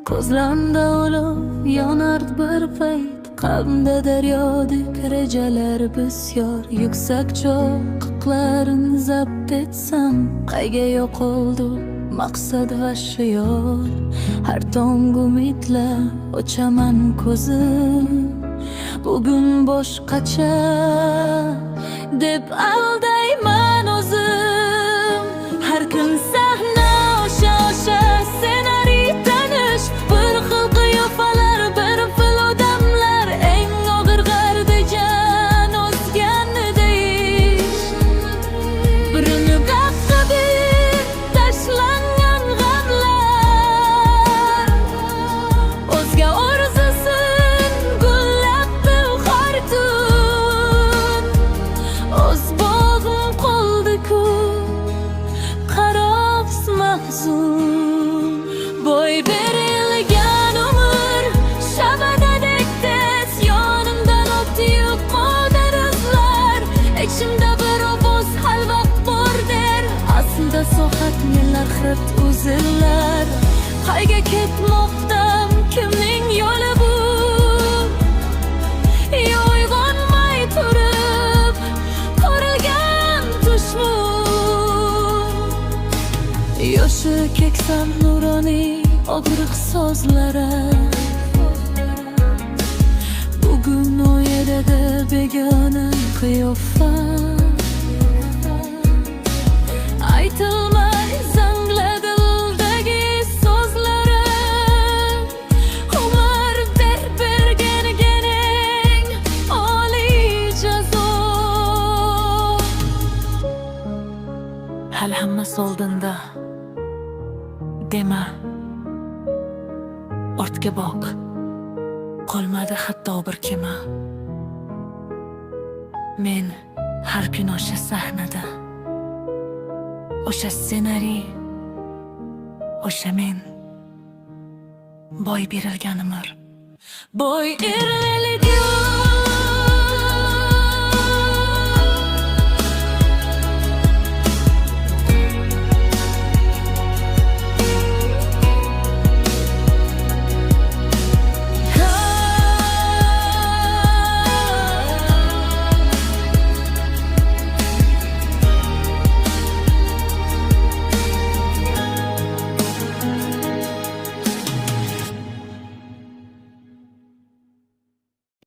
Ko'zlarimda olov yonardi bir payt, qalbimda daryodek rejalar bisyor. Yuksak cho'qqilarni zabt etsam, qayga yo'qoldi maqsad va shior. Har tong umidlar ochaman ko'zim, bugun boshqacha deb aldayman o'zim. Har kun sahna o'sha ssenariy tanish, bir xil qiyofalar, bir xil odamlar, eng og'ir gardijan o'zganni deyish. Birini qaqqa bir tashlangan g'amlar, o'zga orzusin gullab har tun. O'z bog'im qoldi-ku, qaroqs mahzun. Bo'y berilgan umr shabadadek tez, yonimdan o'tdi-yu qo'ydi izlar. Ichimda bir ovoz hal vaqt bor der, aslida so'hat yillar xit uzillar. Qayga ketmoqdam, kimning yo'li bu? Uyg'onmay turib ko'rilgan tushmu. Yoshi keksan nuroniy og'riq so'zlari, bugun o'yadagi begona qiyofa. Aytilmay zangladi dildagi so'zlari, umr berganing oliy jazo. Hali hammasi oldinda dema, ortga boq, qolmadi hatto bir kema. Men har kun o'sha sahnada, o'sha ssenariy, o'sha men. Bo'y berilgan umr, bo'y